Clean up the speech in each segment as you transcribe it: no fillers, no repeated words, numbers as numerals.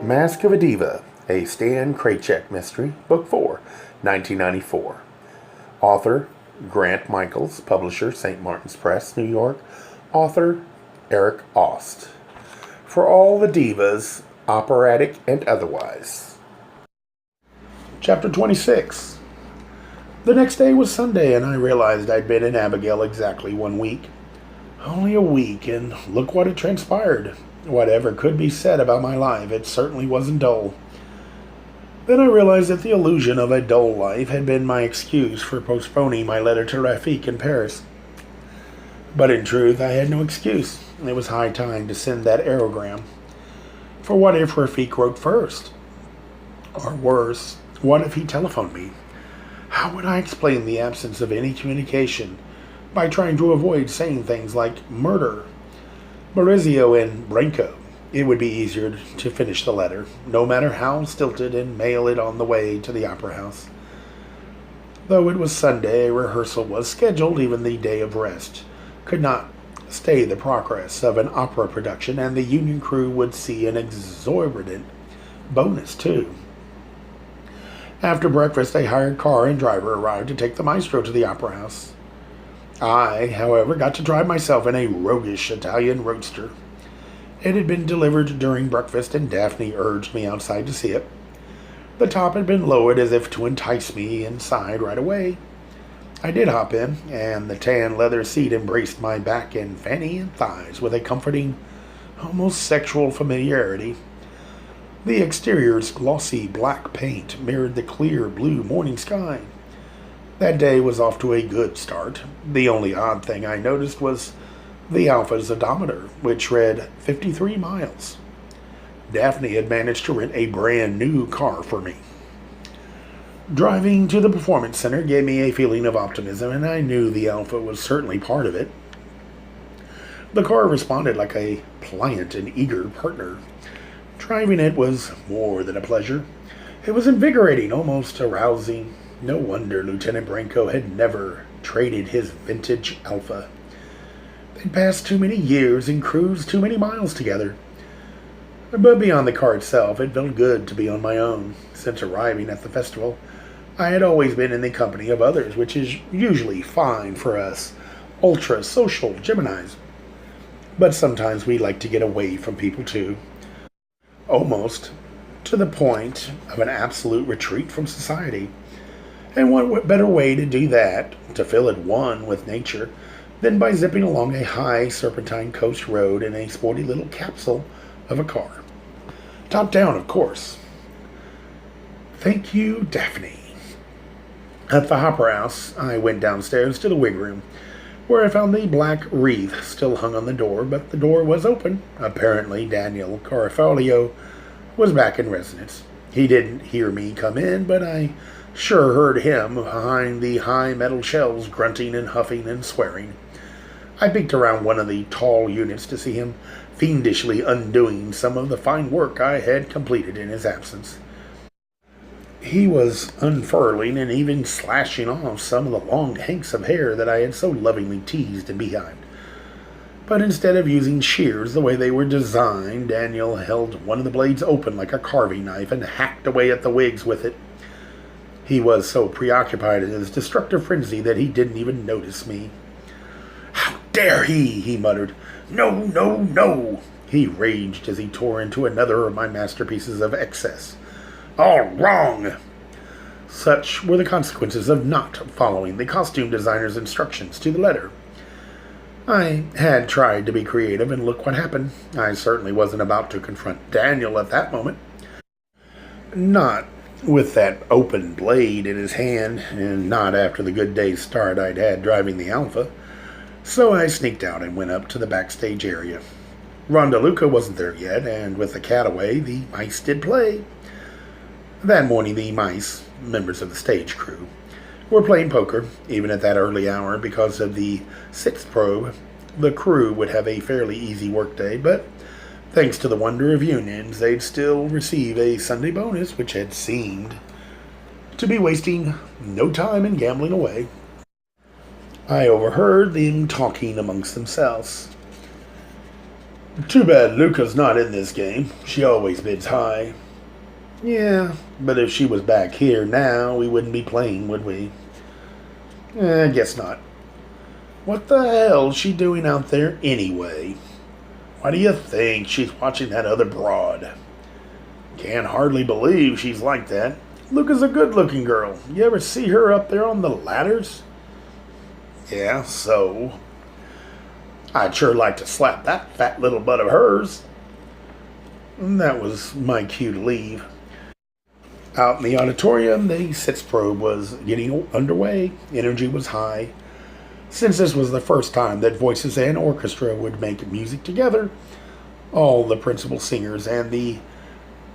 Mask of a Diva, a Stan Kraychik mystery, Book 4, 1994. Author, Grant Michaels. Publisher, St. Martin's Press, New York. Author, Eric Aust. For all the divas, operatic and otherwise. Chapter 26. The next day was Sunday, and I realized I'd been in Abigail exactly 1 week. Only a week, and look what had transpired. Whatever could be said about my life, it certainly wasn't dull. Then I realized that the illusion of a dull life had been my excuse for postponing my letter to Rafik in Paris. But in truth, I had no excuse. It was high time to send that aerogram. For what if Rafik wrote first? Or worse, what if he telephoned me? How would I explain the absence of any communication by trying to avoid saying things like murder? Maurizio and Branco. It would be easier to finish the letter, no matter how stilted, and mail it on the way to the opera house. Though it was Sunday, a rehearsal was scheduled. Even the day of rest could not stay the progress of an opera production, and the union crew would see an exorbitant bonus, too. After breakfast, a hired car and driver arrived to take the maestro to the opera house. I, however, got to drive myself in a roguish Italian roadster. It had been delivered during breakfast, and Daphne urged me outside to see it. The top had been lowered as if to entice me inside right away. I did hop in, and the tan leather seat embraced my back and fanny and thighs with a comforting, almost sexual familiarity. The exterior's glossy black paint mirrored the clear blue morning sky. That day was off to a good start. The only odd thing I noticed was the Alpha's odometer, which read 53 miles. Daphne had managed to rent a brand new car for me. Driving to the performance center gave me a feeling of optimism, and I knew the Alpha was certainly part of it. The car responded like a pliant and eager partner. Driving it was more than a pleasure. It was invigorating, almost arousing. No wonder Lieutenant Branco had never traded his vintage Alpha. They'd passed too many years and cruised too many miles together. But beyond the car itself, it felt good to be on my own. Since arriving at the festival, I had always been in the company of others, which is usually fine for us ultra-social Geminis. But sometimes we like to get away from people too. Almost to the point of an absolute retreat from society. And what better way to do that, to feel at one with nature, than by zipping along a high serpentine coast road in a sporty little capsule of a car. Top down, of course. Thank you, Daphne. At the opera house, I went downstairs to the wig room, where I found the black wreath still hung on the door, but the door was open. Apparently, Daniel Carafalio was back in residence. He didn't hear me come in, but I sure heard him behind the high metal shelves grunting and huffing and swearing. I peeked around one of the tall units to see him fiendishly undoing some of the fine work I had completed in his absence. He was unfurling and even slashing off some of the long hanks of hair that I had so lovingly teased and behind. But instead of using shears the way they were designed, Daniel held one of the blades open like a carving knife and hacked away at the wigs with it. He was so preoccupied in his destructive frenzy that he didn't even notice me. "How dare he!" he muttered. "No, no, no!" He raged as he tore into another of my masterpieces of excess. "All wrong!" Such were the consequences of not following the costume designer's instructions to the letter. I had tried to be creative, and look what happened. I certainly wasn't about to confront Daniel at that moment. Not with that open blade in his hand, and not after the good day's start I'd had driving the Alpha. So I sneaked out and went up to the backstage area. Rhonda Luca wasn't there yet, and with the cat away, the mice did play. That morning the mice, members of the stage crew, were playing poker, even at that early hour. Because of the sixth probe, the crew would have a fairly easy workday, but thanks to the wonder of unions, they'd still receive a Sunday bonus, which had seemed to be wasting no time in gambling away. I overheard them talking amongst themselves. Too bad Luca's not in this game. She always bids high. Yeah, but if she was back here now, we wouldn't be playing, would we? I guess not. What the hell's she doing out there anyway? Why do you think she's watching that other broad? Can't hardly believe she's like that. Luca's a good-looking girl. You ever see her up there on the ladders? Yeah, so? I'd sure like to slap that fat little butt of hers. And that was my cue to leave. Out in the auditorium, the sitz probe was getting underway. Energy was high. Since this was the first time that voices and orchestra would make music together, all the principal singers and the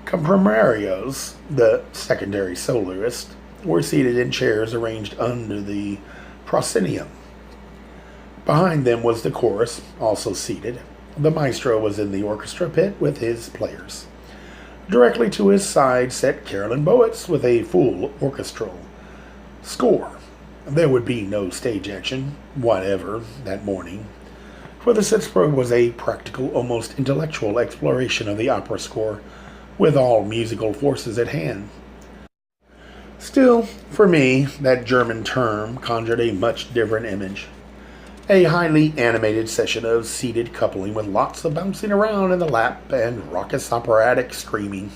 comprimarios, the secondary soloists, were seated in chairs arranged under the proscenium. Behind them was the chorus, also seated. The maestro was in the orchestra pit with his players. Directly to his side sat Carolyn Bowitz with a full orchestral score. There would be no stage action, whatever, that morning, for the Sitzberg was a practical, almost intellectual exploration of the opera score, with all musical forces at hand. Still, for me, that German term conjured a much different image. A highly animated session of seated coupling with lots of bouncing around in the lap and raucous operatic screaming.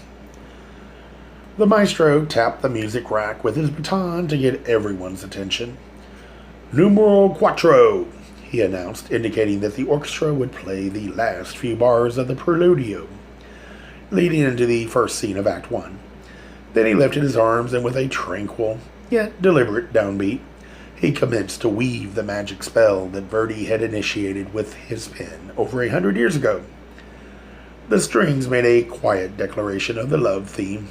The maestro tapped the music rack with his baton to get everyone's attention. Numero quattro, he announced, indicating that the orchestra would play the last few bars of the preludio, leading into the first scene of Act 1. Then he lifted his arms and with a tranquil, yet deliberate downbeat, he commenced to weave the magic spell that Verdi had initiated with his pen over 100 years ago. The strings made a quiet declaration of the love theme,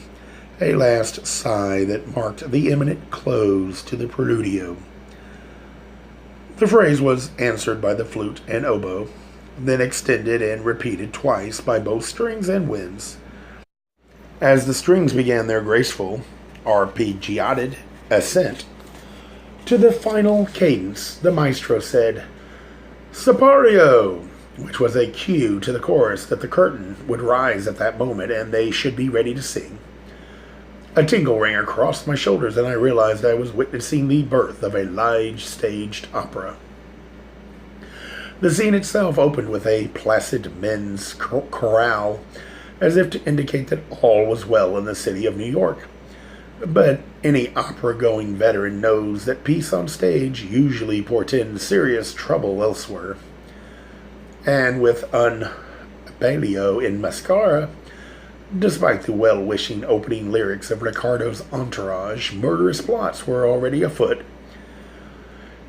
a last sigh that marked the imminent close to the preludio. The phrase was answered by the flute and oboe, then extended and repeated twice by both strings and winds. As the strings began their graceful, arpeggiated ascent to the final cadence, the maestro said, "Sipario," which was a cue to the chorus that the curtain would rise at that moment and they should be ready to sing. A tingle ran across my shoulders and I realized I was witnessing the birth of a large staged opera. The scene itself opened with a placid men's chorale, as if to indicate that all was well in the city of New York. But any opera-going veteran knows that peace on stage usually portends serious trouble elsewhere. And with un palio in mascara, despite the well-wishing opening lyrics of Ricardo's Entourage, murderous plots were already afoot.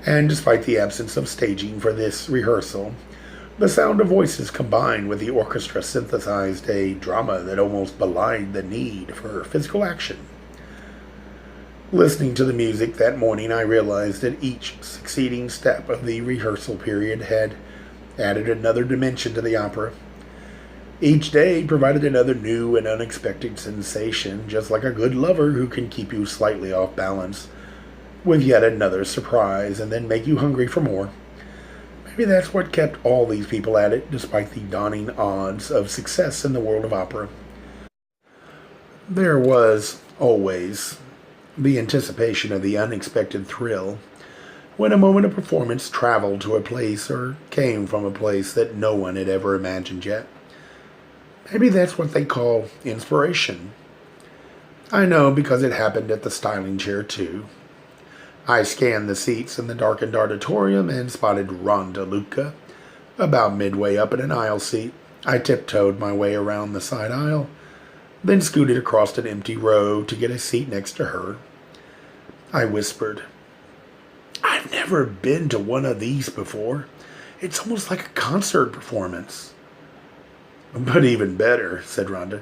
And despite the absence of staging for this rehearsal, the sound of voices combined with the orchestra synthesized a drama that almost belied the need for physical action. Listening to the music that morning, I realized that each succeeding step of the rehearsal period had added another dimension to the opera. Each day provided another new and unexpected sensation, just like a good lover who can keep you slightly off balance with yet another surprise and then make you hungry for more. Maybe that's what kept all these people at it, despite the dawning odds of success in the world of opera. There was always the anticipation of the unexpected thrill when a moment of performance traveled to a place or came from a place that no one had ever imagined yet. Maybe that's what they call inspiration. I know because it happened at the styling chair too. I scanned the seats in the darkened auditorium and spotted Rhonda Luca about midway up in an aisle seat. I tiptoed my way around the side aisle, then scooted across an empty row to get a seat next to her. I whispered, "I've never been to one of these before. It's almost like a concert performance." "But even better," said Rhonda,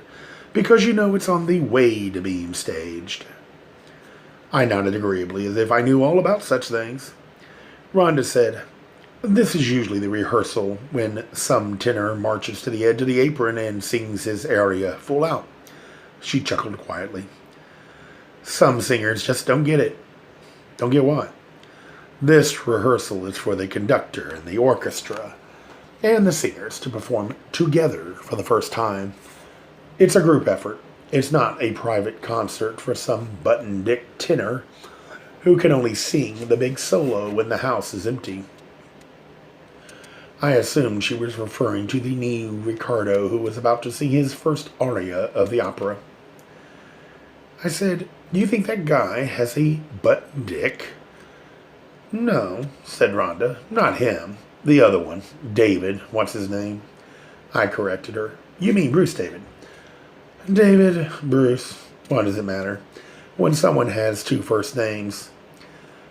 "because you know it's on the Wade beam staged." I nodded agreeably, as if I knew all about such things. Rhonda said, "This is usually the rehearsal when some tenor marches to the edge of the apron and sings his aria full out." She chuckled quietly. "Some singers just don't get it." "Don't get what?" "This rehearsal is for the conductor and the orchestra, and the singers to perform together for the first time. It's a group effort. It's not a private concert for some button-dick tenor who can only sing the big solo when the house is empty. I assumed she was referring to the new Ricardo who was about to sing his first aria of the opera. I said, "Do you think that guy has a butt-dick?" "No," said Rhonda, "not him. The other one. David, what's his name?" I corrected her. "You mean Bruce David?" "David, Bruce, what does it matter when someone has two first names?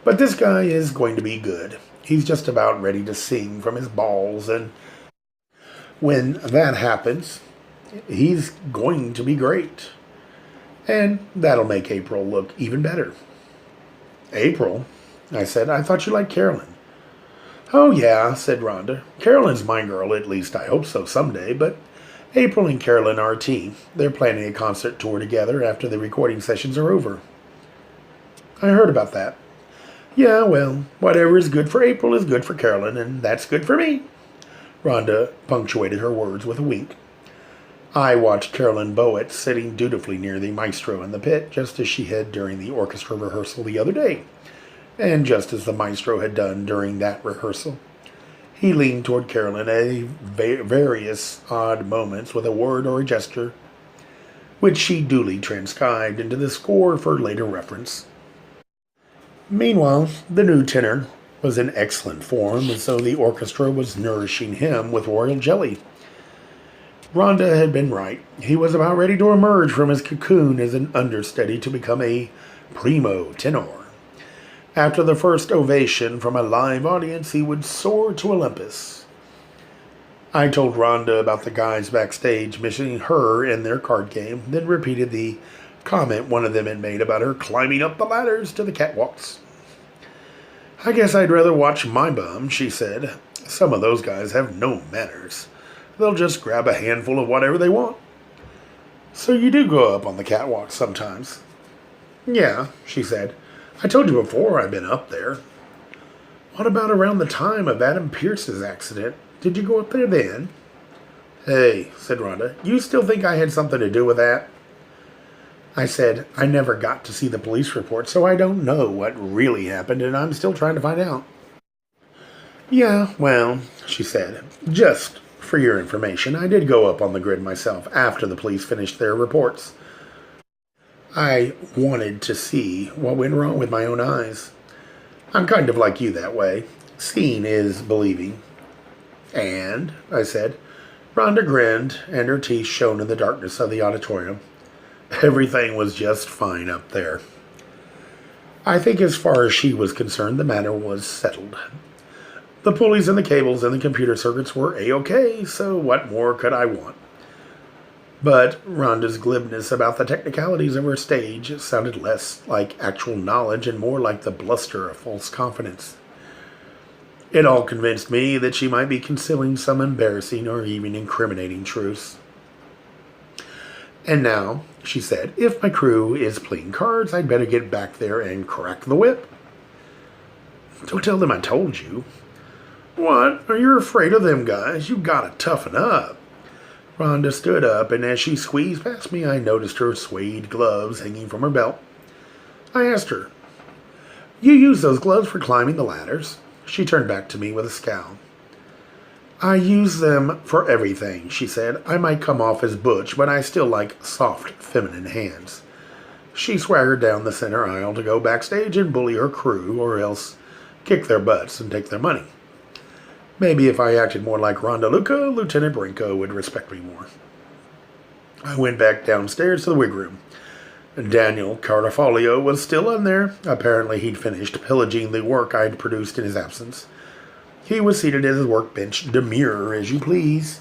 But this guy is going to be good. He's just about ready to sing from his balls, and when that happens, he's going to be great. And that'll make April look even better." "April?" I said. "I thought you liked Carolyn." "Oh, yeah," said Rhonda. "Carolyn's my girl, at least I hope so someday, but April and Carolyn are a team. They're planning a concert tour together after the recording sessions are over." "I heard about that." "Yeah, well, whatever is good for April is good for Carolyn, and that's good for me." Rhonda punctuated her words with a wink. I watched Carolyn Bowett sitting dutifully near the maestro in the pit, just as she had during the orchestra rehearsal the other day, and just as the maestro had done during that rehearsal. He leaned toward Carolyn at various odd moments with a word or a gesture, which she duly transcribed into the score for later reference. Meanwhile, the new tenor was in excellent form, and so the orchestra was nourishing him with royal jelly. Rhonda had been right. He was about ready to emerge from his cocoon as an understudy to become a primo tenor. After the first ovation from a live audience, he would soar to Olympus. I told Rhonda about the guys backstage missing her in their card game, then repeated the comment one of them had made about her climbing up the ladders to the catwalks. "I guess I'd rather watch my bum," she said. "Some of those guys have no manners. They'll just grab a handful of whatever they want." "So you do go up on the catwalk sometimes?" "Yeah," she said. "I told you before I've been up there." "What about around the time of Adam Pierce's accident? Did you go up there then?" "Hey," said Rhonda, "you still think I had something to do with that?" I said, "I never got to see the police report, so I don't know what really happened, and I'm still trying to find out." "Yeah, well," she said, "just for your information, I did go up on the grid myself after the police finished their reports. I wanted to see what went wrong with my own eyes. I'm kind of like you that way. Seeing is believing." "And?" I said. Rhonda grinned, and her teeth shone in the darkness of the auditorium. "Everything was just fine up there." I think as far as she was concerned, the matter was settled. The pulleys and the cables and the computer circuits were A-OK, so what more could I want? But Rhonda's glibness about the technicalities of her stage sounded less like actual knowledge and more like the bluster of false confidence. It all convinced me that she might be concealing some embarrassing or even incriminating truths. "And now," she said, "if my crew is playing cards, I'd better get back there and crack the whip." "Don't tell them I told you." "What? Are you afraid of them guys? You gotta toughen up." Rhonda stood up, and as she squeezed past me, I noticed her suede gloves hanging from her belt. I asked her, "You use those gloves for climbing the ladders?" She turned back to me with a scowl. "I use them for everything," she said. "I might come off as butch, but I still like soft, feminine hands." She swaggered down the center aisle to go backstage and bully her crew, or else kick their butts and take their money. Maybe if I acted more like Rhonda Luca, Lieutenant Branco would respect me more. I went back downstairs to the wig room. Daniel Cardafolio was still in there. Apparently he'd finished pillaging the work I'd produced in his absence. He was seated at his workbench, demure as you please,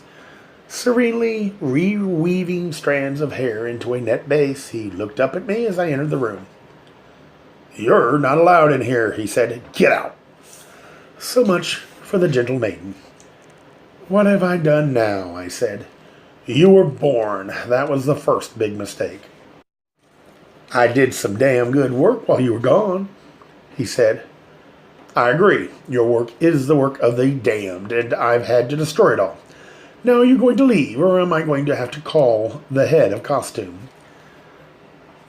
serenely reweaving strands of hair into a net base. He looked up at me as I entered the room. "You're not allowed in here," he said. "Get out." So much for the gentle maiden. "What have I done now?" I said. "You were born. That was the first big mistake." "I did some damn good work while you were gone," he said. I agree. Your work is the work of the damned, and I've had to destroy it all. Now are you going to leave, or am I going to have to call the head of costume?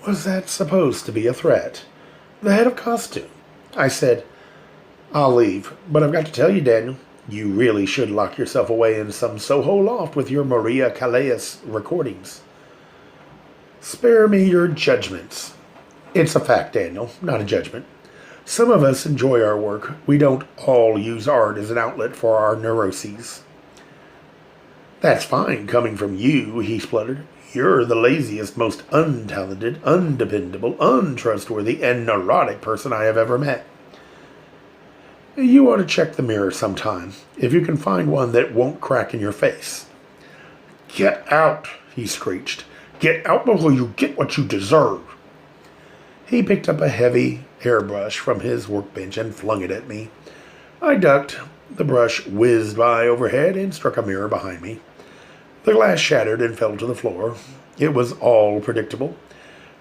Was that supposed to be a threat? The head of costume? I said, I'll leave, but I've got to tell you, Daniel, you really should lock yourself away in some Soho loft with your Maria Callas recordings. Spare me your judgments. It's a fact, Daniel, not a judgment. Some of us enjoy our work. We don't all use art as an outlet for our neuroses. That's fine coming from you, he spluttered. You're the laziest, most untalented, undependable, untrustworthy, and neurotic person I have ever met. You ought to check the mirror sometime, if you can find one that won't crack in your face. Get out, he screeched. Get out before you get what you deserve. He picked up a heavy hairbrush from his workbench and flung it at me. I ducked. The brush whizzed by overhead and struck a mirror behind me. The glass shattered and fell to the floor. It was all predictable,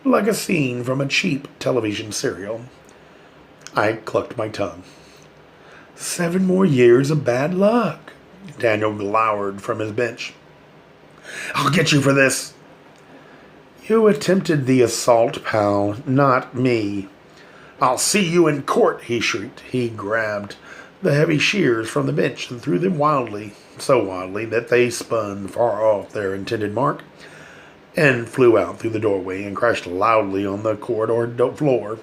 like a scene from a cheap television serial. I clucked my tongue. 7 more years of bad luck. Daniel glowered from his bench. I'll get you for this. You attempted the assault, pal, not me. I'll see you in court, he shrieked. He grabbed the heavy shears from the bench and threw them wildly, so wildly that they spun far off their intended mark and flew out through the doorway and crashed loudly on the corridor floor.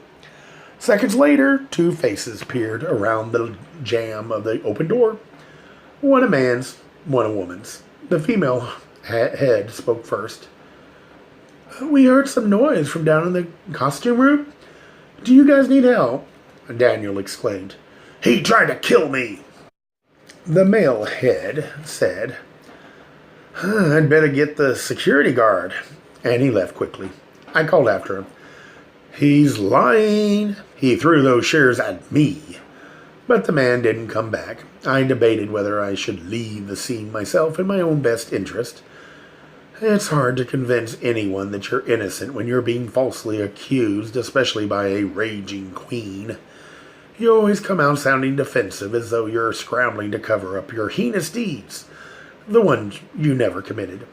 Seconds later, 2 faces peered around the jamb of the open door. One a man's, one a woman's. The female head spoke first. We heard some noise from down in the costume room. Do you guys need help? Daniel exclaimed. He tried to kill me. The male head said, I'd better get the security guard. And he left quickly. I called after him. He's lying. He threw those shears at me. But the man didn't come back. I debated whether I should leave the scene myself in my own best interest. It's hard to convince anyone that you're innocent when you're being falsely accused, especially by a raging queen. You always come out sounding defensive, as though you're scrambling to cover up your heinous deeds, the ones you never committed.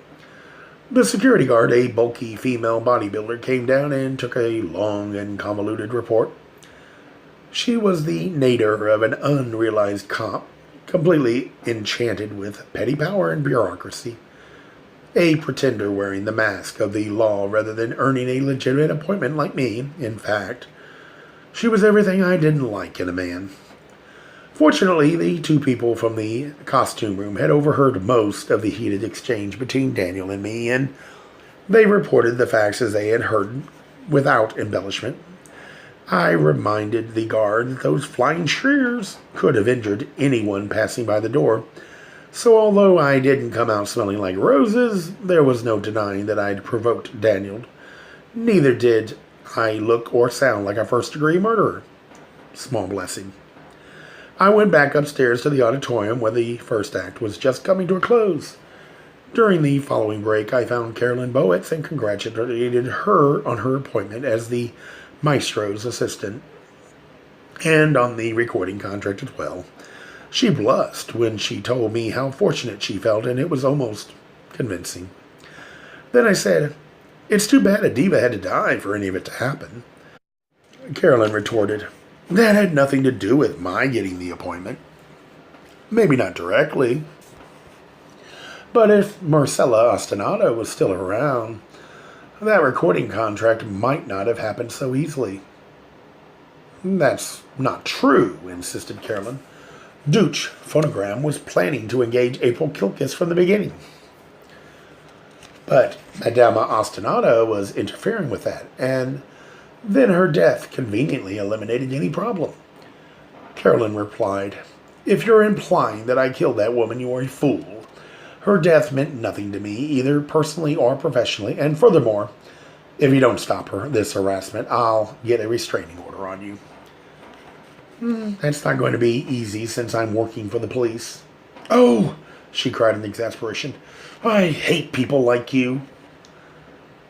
The security guard, a bulky female bodybuilder, came down and took a long and convoluted report. She was the nadir of an unrealized cop, completely enchanted with petty power and bureaucracy. A pretender wearing the mask of the law rather than earning a legitimate appointment like me, in fact. She was everything I didn't like in a man. Fortunately, the 2 people from the costume room had overheard most of the heated exchange between Daniel and me, and they reported the facts as they had heard without embellishment. I reminded the guard that those flying shears could have injured anyone passing by the door. So although I didn't come out smelling like roses, there was no denying that I'd provoked Daniel. Neither did I look or sound like a first-degree murderer. Small blessing. I went back upstairs to the auditorium where the first act was just coming to a close. During the following break, I found Carolyn Bowitz and congratulated her on her appointment as the maestro's assistant and on the recording contract as well. She blushed when she told me how fortunate she felt, and it was almost convincing. Then I said, It's too bad a diva had to die for any of it to happen. Carolyn retorted, That had nothing to do with my getting the appointment. Maybe not directly. But if Marcella Ostinata was still around, that recording contract might not have happened so easily. That's not true, insisted Carolyn. Deutsche Phonogram was planning to engage April Kilkis from the beginning. But Madama Ostinata was interfering with that, and then her death conveniently eliminated any problem. Carolyn replied, If you're implying that I killed that woman, you are a fool. Her death meant nothing to me, either personally or professionally, and furthermore, if you don't stop this harassment, I'll get a restraining order on you. That's not going to be easy since I'm working for the police. Oh, she cried in exasperation. I hate people like you.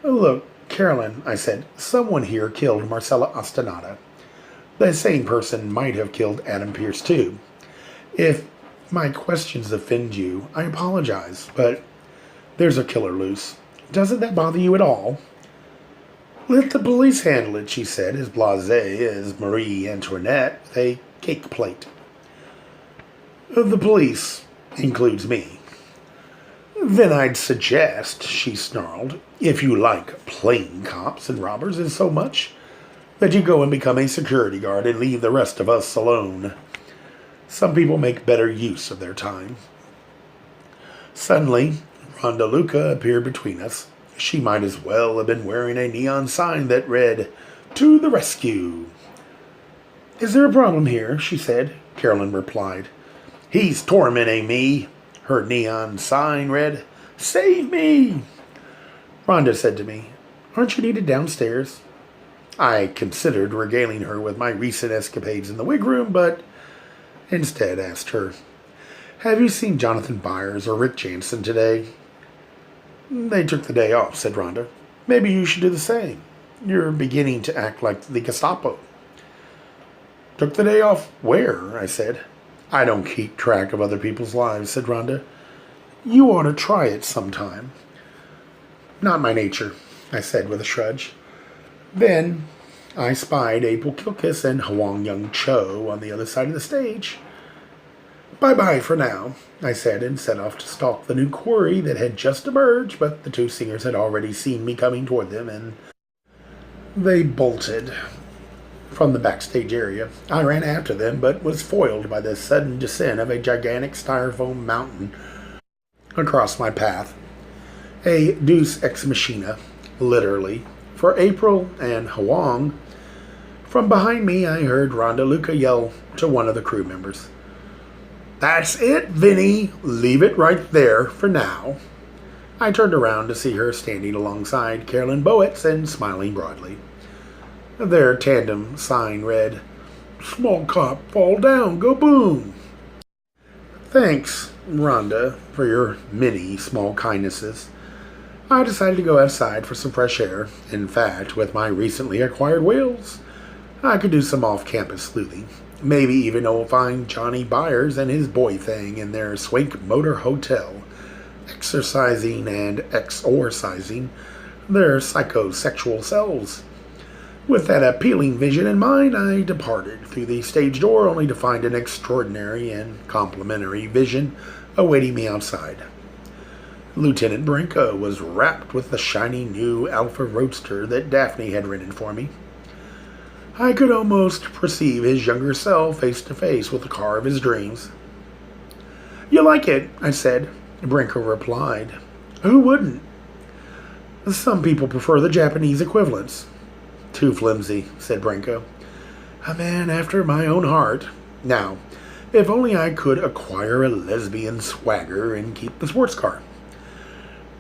Look, Carolyn, I said, someone here killed Marcella Ostinata. The same person might have killed Adam Pierce too. If my questions offend you, I apologize, but there's a killer loose. Doesn't that bother you at all? Let the police handle it, she said, as blasé as Marie Antoinette with a cake plate. The police includes me. Then I'd suggest, she snarled, if you like playing cops and robbers as so much, that you go and become a security guard and leave the rest of us alone. Some people make better use of their time. Suddenly, Rhonda Luca appeared between us. She might as well have been wearing a neon sign that read, "To the rescue." Is there a problem here? She said. Carolyn replied. He's tormenting me. Her neon sign read, "Save me." Rhonda said to me, Aren't you needed downstairs? I considered regaling her with my recent escapades in the wig room, but instead asked her, Have you seen Jonathan Byers or Rick Jansen today? They took the day off, said Rhonda. Maybe you should do the same. You're beginning to act like the Gestapo. Took the day off where? I said. I don't keep track of other people's lives, said Rhonda. You ought to try it sometime. Not my nature, I said with a shrug. Then I spied April Kilkis and Hwang Young Cho on the other side of the stage. Bye-bye for now, I said, and set off to stalk the new quarry that had just emerged, but the two singers had already seen me coming toward them, and they bolted from the backstage area. I ran after them, but was foiled by the sudden descent of a gigantic styrofoam mountain across my path. A deus ex machina, literally, for April and Hwang. From behind me, I heard Rhonda Luca yell to one of the crew members. That's it, Vinny. Leave it right there for now. I turned around to see her standing alongside Carolyn Bowitz and smiling broadly. Their tandem sign read, Small cop, fall down, go boom. Thanks, Rhonda, for your many small kindnesses. I decided to go outside for some fresh air. In fact, with my recently acquired wheels, I could do some off-campus sleuthing. Maybe even find Johnny Byers and his boy thing in their Swank Motor Hotel, exercising and exorcising their psychosexual selves. With that appealing vision in mind, I departed through the stage door only to find an extraordinary and complimentary vision awaiting me outside. Lieutenant Branco was wrapped with the shiny new Alfa Roadster that Daphne had rented for me. I could almost perceive his younger self face to face with the car of his dreams. You like it, I said. Branco replied. Who wouldn't? Some people prefer the Japanese equivalents. Too flimsy, said Branco. A man after my own heart. Now, if only I could acquire a lesbian swagger and keep the sports car.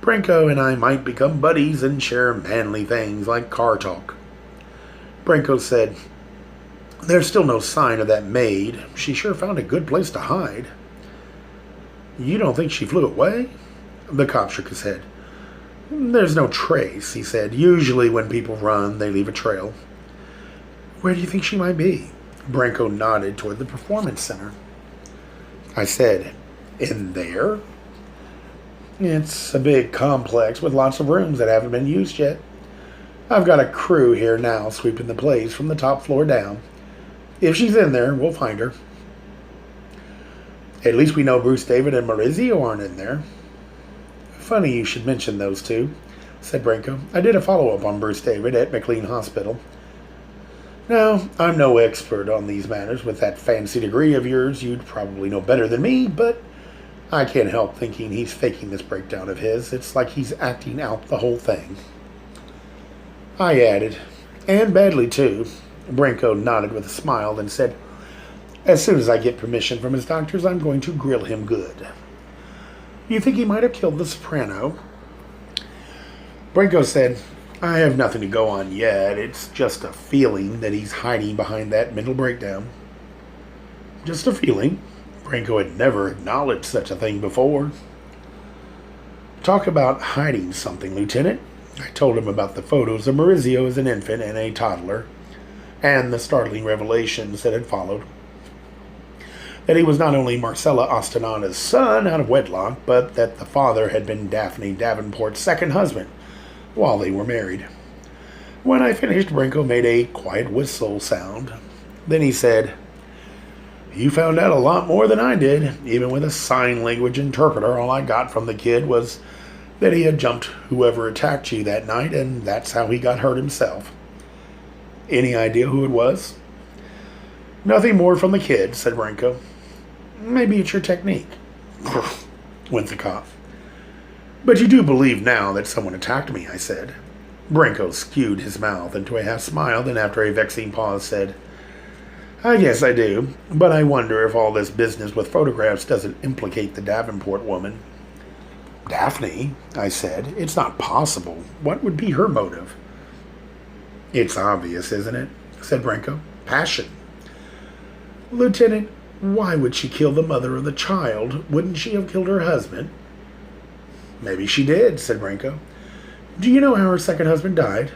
Branco and I might become buddies and share manly things like car talk. Branco said, There's still no sign of that maid. She sure found a good place to hide. You don't think she flew away? The cop shook his head. There's no trace, he said. Usually when people run, they leave a trail. Where do you think she might be? Branco nodded toward the performance center. I said, In there? It's a big complex with lots of rooms that haven't been used yet. I've got a crew here now sweeping the place from the top floor down. If she's in there, we'll find her. At least we know Bruce David and Maurizio aren't in there. Funny you should mention those two, said Branco. I did a follow-up on Bruce David at McLean Hospital. Now, I'm no expert on these matters. With that fancy degree of yours, you'd probably know better than me, but I can't help thinking he's faking this breakdown of his. It's like he's acting out the whole thing. I added, and badly too. Branco nodded with a smile, then said, As soon as I get permission from his doctors, I'm going to grill him good. You think he might have killed the soprano? Branco said, I have nothing to go on yet. It's just a feeling that he's hiding behind that mental breakdown. Just a feeling. Branco had never acknowledged such a thing before. Talk about hiding something, Lieutenant. I told him about the photos of Maurizio as an infant and a toddler. and the startling revelations that had followed. That he was not only Marcella Ostanana's son out of wedlock, but that the father had been Daphne Davenport's second husband while they were married. When I finished, Branco made a quiet whistle sound. Then he said, "You found out a lot more than I did. Even with a sign language interpreter, all I got from the kid was that he had jumped whoever attacked you that night, and that's how he got hurt himself. Any idea who it was?" "Nothing more from the kid," said Branco. "Maybe it's your technique," went the cop. "But you do believe now that someone attacked me," I said. Branco skewed his mouth into a half smile, then after a vexing pause said, "I guess I do, but I wonder if all this business with photographs doesn't implicate the Davenport woman." "Daphne," I said. "It's not possible. What would be her motive?" "It's obvious, isn't it?" said Branco. "Passion." "Lieutenant, why would she kill the mother of the child? Wouldn't she have killed her husband?" "Maybe she did," said Branco. "Do you know how her second husband died?"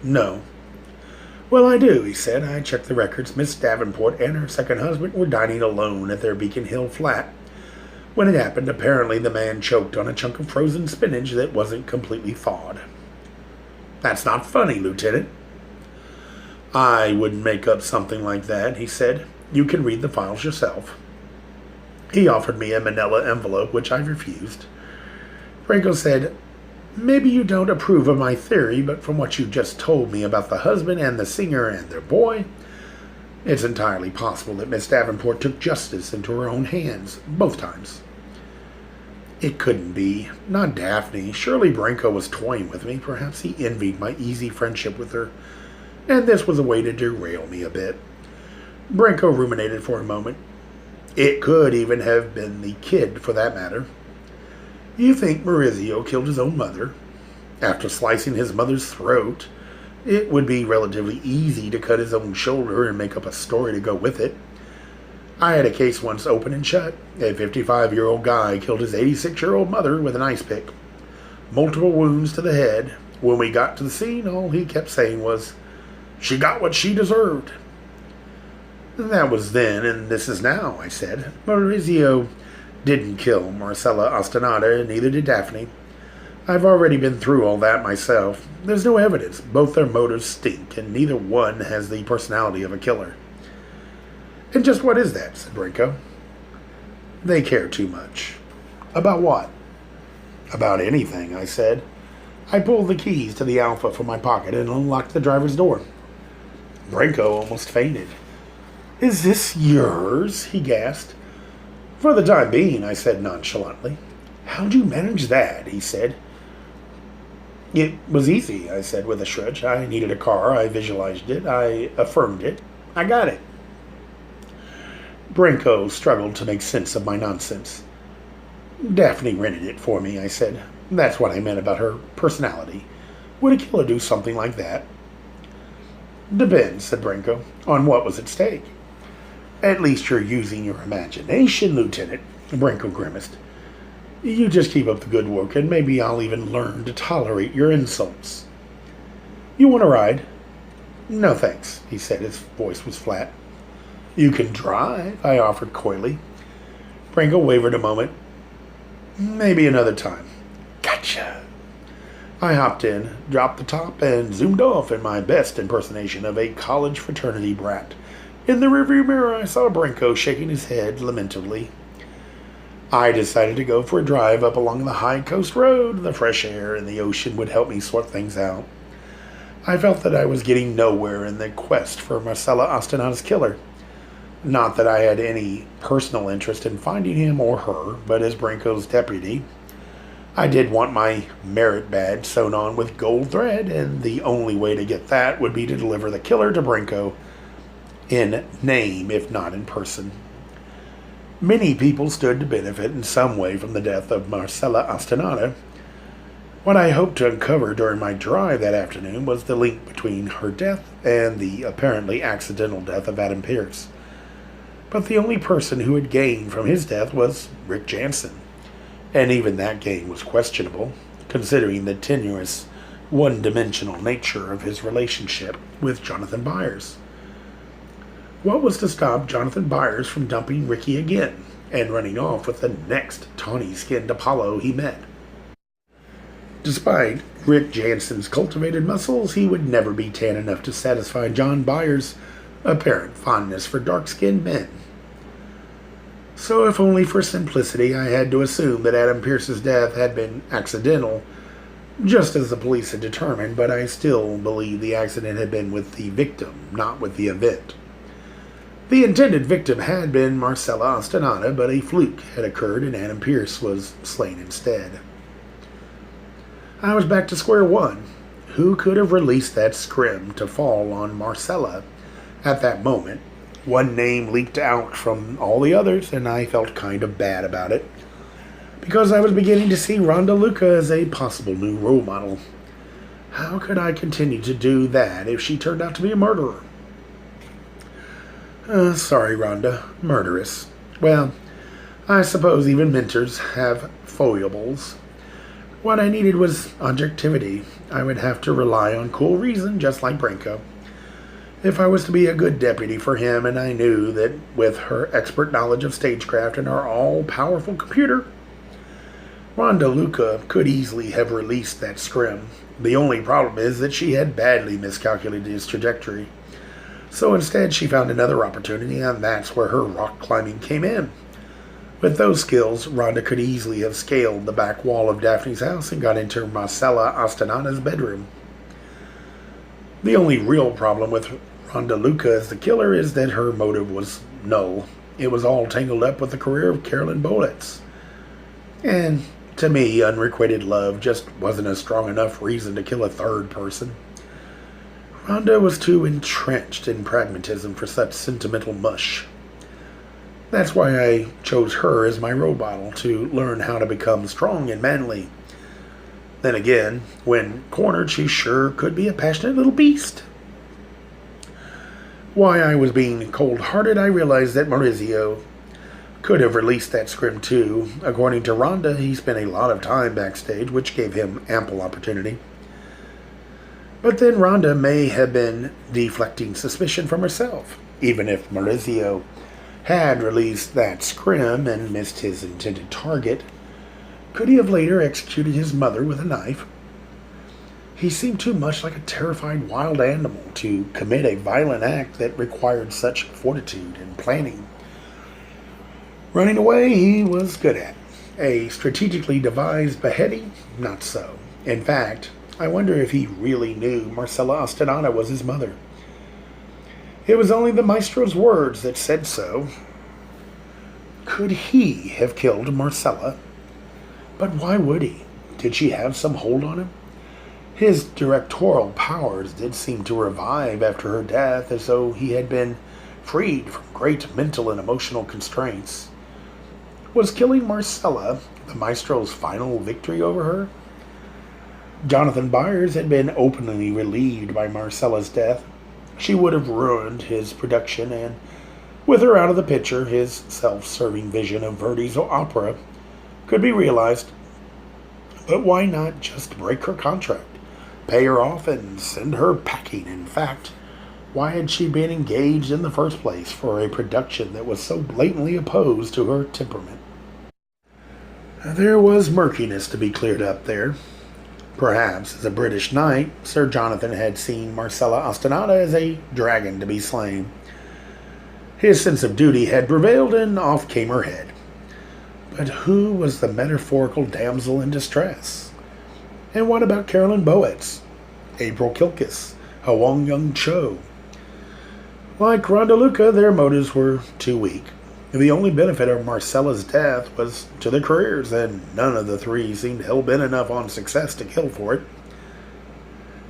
"No." "Well, I do," he said. "I checked the records. Miss Davenport and her second husband were dining alone at their Beacon Hill flat. When it happened, apparently the man choked on a chunk of frozen spinach that wasn't completely thawed." "That's not funny, Lieutenant." "I wouldn't make up something like that," he said. "You can read the files yourself." He offered me a manila envelope, which I refused. Branco said, "Maybe you don't approve of my theory, but from what you just told me about the husband and the singer and their boy, it's entirely possible that Miss Davenport took justice into her own hands, both times." "It couldn't be. Not Daphne. Surely Branco was toying with me. Perhaps he envied my easy friendship with her, and this was a way to derail me a bit." Branco ruminated for a moment. "It could even have been the kid, for that matter. You think Maurizio killed his own mother? After slicing his mother's throat, it would be relatively easy to cut his own shoulder and make up a story to go with it. I had a case once open and shut. A 55-year-old guy killed his 86-year-old mother with an ice pick. Multiple wounds to the head. When we got to the scene, all he kept saying was, 'She got what she deserved.'" "That was then, and this is now," I said. "Maurizio didn't kill Marcella Ostanada, and neither did Daphne. I've already been through all that myself. There's no evidence. Both their motives stink, and neither one has the personality of a killer." "And just what is that?" said Branco. "They care too much." "About what?" "About anything," I said. I pulled the keys to the Alpha from my pocket and unlocked the driver's door. Branco almost fainted. "Is this yours?" he gasped. "For the time being," I said nonchalantly. "How'd you manage that?" he said. "It was easy," I said with a shrug. "I needed a car. I visualized it. I affirmed it. I got it." Branco struggled to make sense of my nonsense. "Daphne rented it for me," I said. "That's what I meant about her personality. Would a killer do something like that?" "Depends," said Branco, "on what was at stake." "At least you're using your imagination, Lieutenant," Branco grimaced. "You just keep up the good work, and maybe I'll even learn to tolerate your insults." "You want a ride?" "No, thanks," he said. His voice was flat. "You can drive," I offered coyly. Branco wavered a moment. "Maybe another time." "Gotcha." I hopped in, dropped the top, and zoomed off in my best impersonation of a college fraternity brat. In the rearview mirror, I saw Branco shaking his head lamentably. I decided to go for a drive up along the High Coast Road. The fresh air and the ocean would help me sort things out. I felt that I was getting nowhere in the quest for Marcella Ostanana's killer. Not that I had any personal interest in finding him or her, but as Branco's deputy, I did want my merit badge sewn on with gold thread, and the only way to get that would be to deliver the killer to Branco in name, if not in person. Many people stood to benefit in some way from the death of Marcella Ostanana. What I hoped to uncover during my drive that afternoon was the link between her death and the apparently accidental death of Adam Pierce. But the only person who had gained from his death was Rick Jansen, and even that gain was questionable, considering the tenuous one-dimensional nature of his relationship with Jonathan Byers. What was to stop Jonathan Byers from dumping Ricky again and running off with the next tawny-skinned Apollo he met? Despite Rick Jansen's cultivated muscles, he would never be tan enough to satisfy John Byers' apparent fondness for dark-skinned men. So if only for simplicity, I had to assume that Adam Pearce's death had been accidental, just as the police had determined, but I still believe the accident had been with the victim, not with the event. The intended victim had been Marcella Ostanada, but a fluke had occurred and Adam Pearce was slain instead. I was back to square one. Who could have released that scrim to fall on Marcella at that moment? One name leaped out from all the others, and I felt kind of bad about it, because I was beginning to see Rhonda Luca as a possible new role model. How could I continue to do that if she turned out to be a murderer? Sorry, Rhonda. Murderess. Well, I suppose even mentors have foibles. What I needed was objectivity. I would have to rely on cool reason, just like Branco, if I was to be a good deputy for him, and I knew that with her expert knowledge of stagecraft and her all-powerful computer, Rhonda Luca could easily have released that scrim. The only problem is that she had badly miscalculated his trajectory. So instead she found another opportunity, and that's where her rock climbing came in. With those skills, Rhonda could easily have scaled the back wall of Daphne's house and got into Marcella Ostanada's bedroom. The only real problem with Rhonda Luca as the killer is that her motive was null. It was all tangled up with the career of Carolyn Bolitz. And to me, unrequited love just wasn't a strong enough reason to kill a third person. Rhonda was too entrenched in pragmatism for such sentimental mush. That's why I chose her as my role model, to learn how to become strong and manly. Then again, when cornered, she sure could be a passionate little beast. Why I was being cold-hearted, I realized that Maurizio could have released that scrim too. According to Rhonda, he spent a lot of time backstage, which gave him ample opportunity. But then Rhonda may have been deflecting suspicion from herself. Even if Maurizio had released that scrim and missed his intended target, could he have later executed his mother with a knife? He seemed too much like a terrified wild animal to commit a violent act that required such fortitude and planning. Running away he was good at. A strategically devised beheading, not so. In fact, I wonder if he really knew Marcella Ostanada was his mother. It was only the maestro's words that said so. Could he have killed Marcella? But why would he? Did she have some hold on him? His directorial powers did seem to revive after her death, as though he had been freed from great mental and emotional constraints. Was killing Marcella the maestro's final victory over her? Jonathan Byers had been openly relieved by Marcella's death. She would have ruined his production, and with her out of the picture, his self-serving vision of Verdi's opera could be realized. But why not just break her contract, pay her off, and send her packing? In fact, why had she been engaged in the first place for a production that was so blatantly opposed to her temperament? There was murkiness to be cleared up there. Perhaps, as a British knight, Sir Jonathan had seen Marcella Ostanada as a dragon to be slain. His sense of duty had prevailed, and off came her head. But who was the metaphorical damsel in distress? And what about Carolyn Bolitz, April Kilkis, Hwang Young Cho? Like Rhonda Luca, their motives were too weak. The only benefit of Marcella's death was to their careers, and none of the three seemed hell-bent enough on success to kill for it.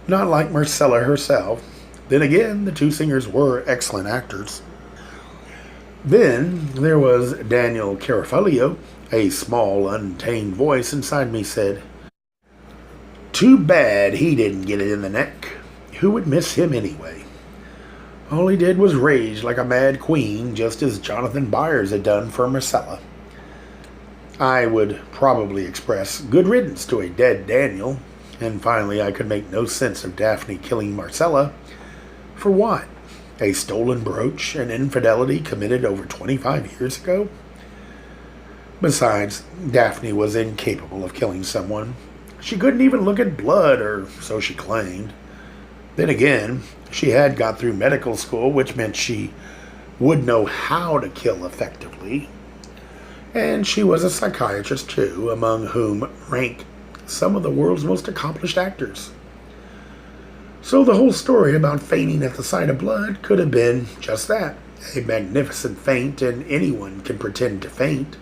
Not like Marcella herself. Then again, the two singers were excellent actors. Then there was Daniel Carafulio. A small, untamed voice inside me said, "Too bad he didn't get it in the neck. Who would miss him anyway? All he did was rage like a mad queen, just as Jonathan Byers had done for Marcella." I would probably express good riddance to a dead Daniel. And finally, I could make no sense of Daphne killing Marcella. For what? A stolen brooch, an infidelity committed over 25 years ago? Besides, Daphne was incapable of killing someone. She couldn't even look at blood, or so she claimed. Then again, she had got through medical school, which meant she would know how to kill effectively. And she was a psychiatrist, too, among whom rank some of the world's most accomplished actors. So the whole story about fainting at the sight of blood could have been just that, a magnificent feint, and anyone can pretend to faint,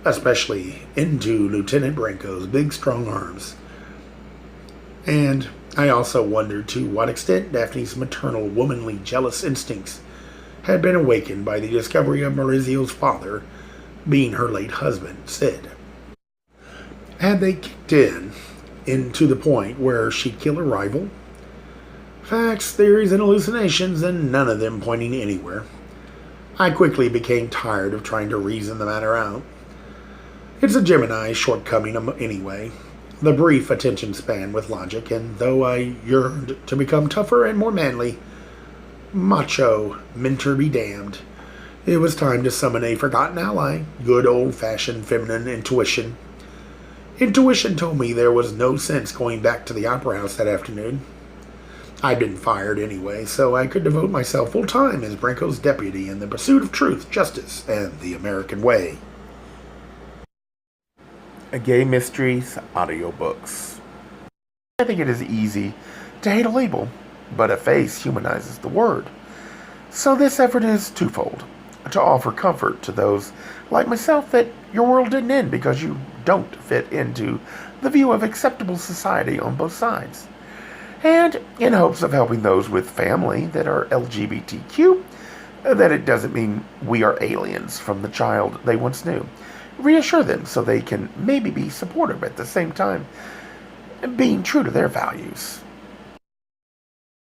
especially into Lieutenant Branco's big, strong arms. And I also wondered to what extent Daphne's maternal, womanly, jealous instincts had been awakened by the discovery of Maurizio's father being her late husband, Sid. Had they kicked into the point where she'd kill her rival? Facts, theories, and hallucinations, and none of them pointing anywhere. I quickly became tired of trying to reason the matter out. It's a Gemini shortcoming anyway, the brief attention span with logic, and though I yearned to become tougher and more manly, macho, mentor be damned, it was time to summon a forgotten ally, good old-fashioned feminine intuition. Intuition told me there was no sense going back to the opera house that afternoon. I'd been fired anyway, so I could devote myself full-time as Branco's deputy in the pursuit of truth, justice, and the American way. Gay Mysteries audiobooks. I think it is easy to hate a label, but a face humanizes the word. So this effort is twofold: to offer comfort to those like myself that your world didn't end because you don't fit into the view of acceptable society on both sides, and in hopes of helping those with family that are LGBTQ, that it doesn't mean we are aliens from the child they once knew. Reassure them so they can maybe be supportive at the same time, being true to their values.